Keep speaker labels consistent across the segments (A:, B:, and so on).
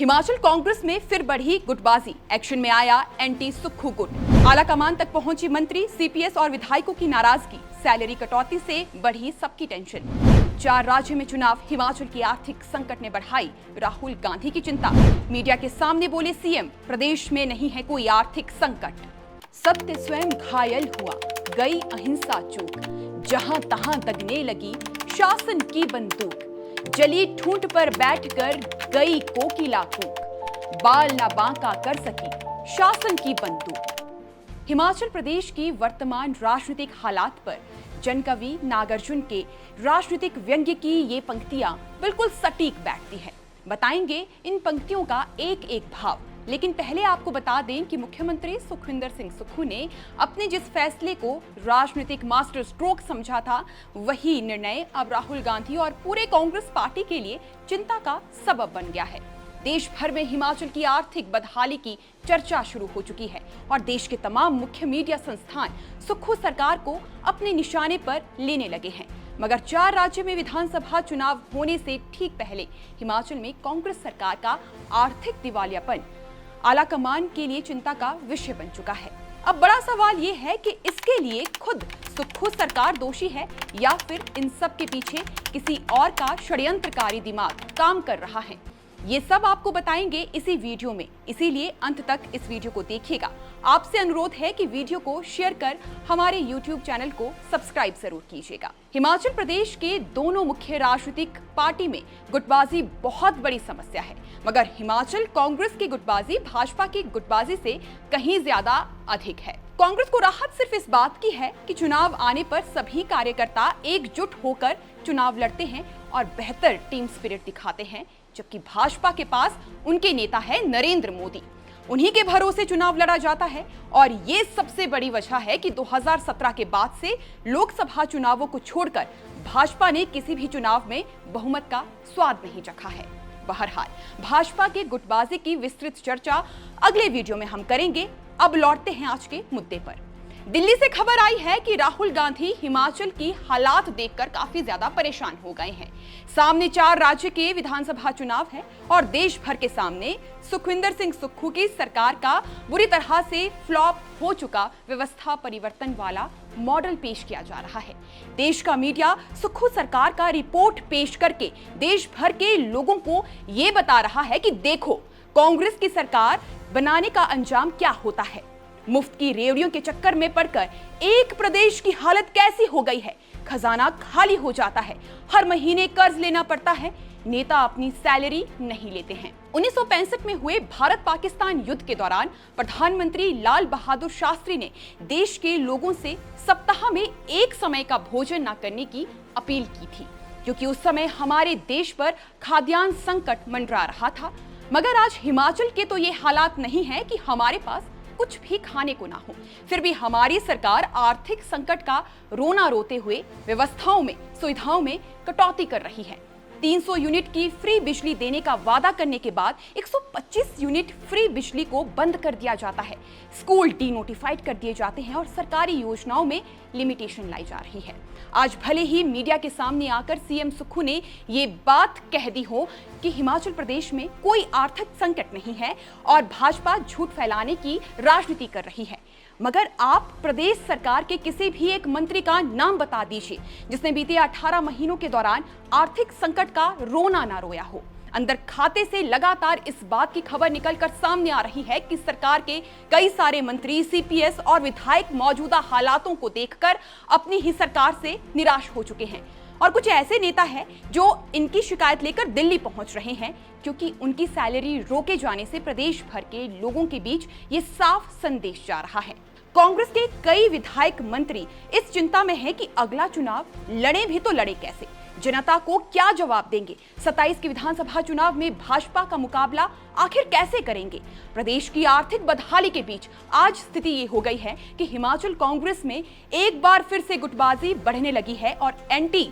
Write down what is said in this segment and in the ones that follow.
A: हिमाचल कांग्रेस में फिर बढ़ी गुटबाजी, एक्शन में आया एंटी सुक्खू गुट। आला कमान तक पहुंची मंत्री, सीपीएस और विधायकों की नाराजगी, सैलरी कटौती से बढ़ी सबकी टेंशन। 4 राज्य में चुनाव, हिमाचल की आर्थिक संकट ने बढ़ाई राहुल गांधी की चिंता। मीडिया के सामने बोले सीएम, प्रदेश में नहीं है कोई आर्थिक संकट। सत्य स्वयं घायल हुआ, गई अहिंसा चूक, जहां तहां दगने लगी शासन की बंदूक। जली ठूंठ पर बैठकर गई कोकिला कूक, बाल ना बांका कर सकी शासन की बंदूक। हिमाचल प्रदेश की वर्तमान राजनीतिक हालात पर जनकवि नागार्जुन के राजनीतिक व्यंग्य की ये पंक्तियां बिल्कुल सटीक बैठती हैं। बताएंगे इन पंक्तियों का एक एक भाव, लेकिन पहले आपको बता दें कि मुख्यमंत्री सुखविंदर सिंह सुक्खू ने अपने जिस फैसले को राजनीतिक मास्टर स्ट्रोक समझा था, वही निर्णय अब राहुल गांधी और पूरे कांग्रेस पार्टी के लिए चिंता का सबब बन गया है। देश भर में हिमाचल की आर्थिक बदहाली की चर्चा शुरू हो चुकी है और देश के तमाम मुख्य मीडिया संस्थान सुक्खू सरकार को अपने निशाने पर लेने लगे हैं। मगर 4 राज्य में विधानसभा चुनाव होने से ठीक पहले हिमाचल में कांग्रेस सरकार का आर्थिक दिवालियापन आला कमान के लिए चिंता का विषय बन चुका है। अब बड़ा सवाल ये है कि इसके लिए खुद सुक्खू सरकार दोषी है या फिर इन सब के पीछे किसी और का षड्यंत्रकारी दिमाग काम कर रहा है। ये सब आपको बताएंगे इसी वीडियो में, इसीलिए अंत तक इस वीडियो को देखिएगा। आपसे अनुरोध है कि वीडियो को शेयर कर हमारे YouTube चैनल को सब्सक्राइब जरूर कीजिएगा। हिमाचल प्रदेश के दोनों मुख्य राजनीतिक पार्टी में गुटबाजी बहुत बड़ी समस्या है, मगर हिमाचल कांग्रेस की गुटबाजी भाजपा की गुटबाजी से कहीं ज्यादा अधिक है। कांग्रेस को राहत सिर्फ इस बात की है कि चुनाव आने पर सभी कार्यकर्ता एकजुट होकर चुनाव लड़ते हैं और बेहतर टीम स्पिरिट दिखाते हैं, जबकि भाजपा के पास उनके नेता है नरेंद्र मोदी। उन्हीं के भरोसे चुनाव लड़ा जाता है और ये सबसे बड़ी वजह है कि 2017 के बाद से लोकसभा चुनावों को छोड़कर भाजपा ने किसी भी चुनाव में बहुमत का स्वाद नहीं चखा है। बहरहाल, भाजपा के गुटबाजी की विस्तृत चर्चा अगले वीडियो में हम करेंगे। अब लौटते हैं आज के मुद्दे पर। दिल्ली से खबर आई है कि राहुल गांधी हिमाचल की हालात देखकर काफी ज्यादा परेशान हो गए हैं। सामने 4 राज्य के विधानसभा चुनाव है और देश भर के सामने सुखविंदर सिंह सुक्खू की सरकार का बुरी तरह से फ्लॉप हो चुका व्यवस्था परिवर्तन वाला मॉडल पेश किया जा रहा है। देश का मीडिया सुक्खू सरकार का रिपोर्ट पेश करके देश भर के लोगों को ये बता रहा है कि देखो कांग्रेस की सरकार बनाने का अंजाम क्या होता है। मुफ्त की रेवड़ियों के चक्कर में पड़कर एक प्रदेश की हालत कैसी हो गई है। खजाना खाली हो जाता है, हर महीने कर्ज लेना पड़ता है, नेता अपनी सैलरी नहीं लेते हैं। 1965 में हुए भारत पाकिस्तान युद्ध के दौरान प्रधानमंत्री लाल बहादुर शास्त्री ने देश के लोगों से सप्ताह में एक समय का भोजन न करने की अपील की थी, क्योंकि उस समय हमारे देश पर खाद्यान्न संकट मंडरा रहा था। मगर आज हिमाचल के तो ये हालात नहीं है कि हमारे पास कुछ भी खाने को ना हो, फिर भी हमारी सरकार आर्थिक संकट का रोना रोते हुए व्यवस्थाओं में, सुविधाओं में कटौती कर रही है। 300 यूनिट की फ्री बिजली देने का वादा करने के बाद 125 यूनिट फ्री बिजली को बंद कर दिया जाता है। स्कूल डीनोटिफाइड कर दिए जाते हैं और सरकारी योजनाओं में लिमिटेशन लाई जा रही है। आज भले ही मीडिया के सामने आकर सीएम सुक्खू ने ये बात कह दी हो कि हिमाचल प्रदेश में कोई आर्थिक संकट नहीं है और भाजपा झूठ फैलाने की राजनीति कर रही है, मगर आप प्रदेश सरकार के किसी भी एक मंत्री का नाम बता दीजिए जिसने बीते 18 महीनों के दौरान आर्थिक संकट का रोना ना रोया हो। अंदर खाते से लगातार इस बात की खबर निकलकर सामने आ रही है कि सरकार के कई सारे मंत्री, सीपीएस और विधायक मौजूदा हालातों को देखकर अपनी ही सरकार से निराश हो चुके हैं और कुछ ऐसे नेता हैं जो इनकी शिकायत लेकर दिल्ली पहुंच रहे हैं, क्योंकि उनकी सैलरी रोके जाने से प्रदेश भर के लोगों के बीच ये साफ संदेश जा रहा है। कांग्रेस के कई विधायक मंत्री इस चिंता में हैं कि अगला चुनाव लड़े भी तो लड़े कैसे, जनता को क्या जवाब देंगे। 27 के विधानसभा चुनाव में भाजपा का मुकाबला आखिर कैसे करेंगे। प्रदेश की आर्थिक बदहाली के बीच आज स्थिति ये हो गई है कि हिमाचल कांग्रेस में एक बार फिर से गुटबाजी बढ़ने लगी है और एंटी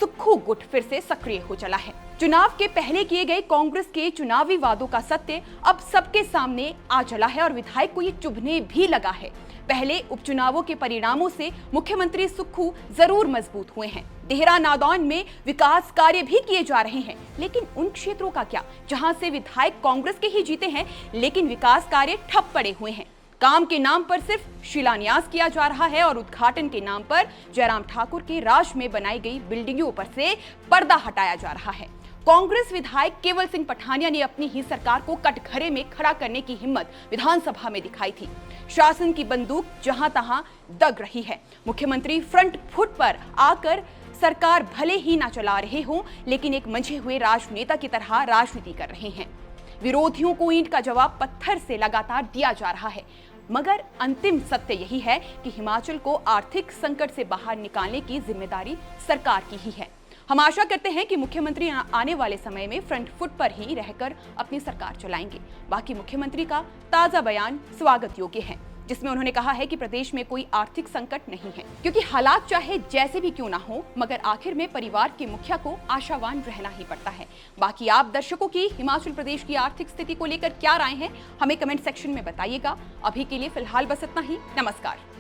A: सुक्खू गुट फिर से सक्रिय हो चला है। चुनाव के पहले किए गए कांग्रेस के चुनावी वादों का सत्य अब सबके सामने आ चला है और विधायक को ये चुभने भी लगा है। पहले उपचुनावों के परिणामों से मुख्यमंत्री सुक्खू जरूर मजबूत हुए हैं। देहरा नादौन में विकास कार्य भी किए जा रहे हैं, लेकिन उन क्षेत्रों का क्या जहां से विधायक कांग्रेस के ही जीते हैं, लेकिन विकास कार्य ठप पड़े हुए हैं। काम के नाम पर सिर्फ शिलान्यास किया जा रहा है और उद्घाटन के नाम पर जयराम ठाकुर के राज में बनाई गई बिल्डिंगों पर से पर्दा हटाया जा रहा है। कांग्रेस विधायक केवल सिंह पठानिया ने अपनी ही सरकार को कटघरे में खड़ा करने की हिम्मत विधानसभा में दिखाई थी। शासन की बंदूक जहां तहां दग रही है। मुख्यमंत्री फ्रंट फुट पर आकर सरकार भले ही ना चला रहे हों, लेकिन एक मंझे हुए राजनेता की तरह राजनीति कर रहे हैं। विरोधियों को ईंट का जवाब पत्थर से लगातार दिया जा रहा है, मगर अंतिम सत्य यही है कि हिमाचल को आर्थिक संकट से बाहर निकालने की जिम्मेदारी सरकार की ही है। हम आशा करते हैं कि मुख्यमंत्री आने वाले समय में फ्रंट फुट पर ही रहकर अपनी सरकार चलाएंगे। बाकी मुख्यमंत्री का ताजा बयान स्वागत योग्य है, जिसमें उन्होंने कहा है कि प्रदेश में कोई आर्थिक संकट नहीं है, क्योंकि हालात चाहे जैसे भी क्यों ना हो, मगर आखिर में परिवार के मुखिया को आशावान रहना ही पड़ता है। बाकी आप दर्शकों की हिमाचल प्रदेश की आर्थिक स्थिति को लेकर क्या राय है, हमें कमेंट सेक्शन में बताइएगा। अभी के लिए फिलहाल बस इतना ही। नमस्कार।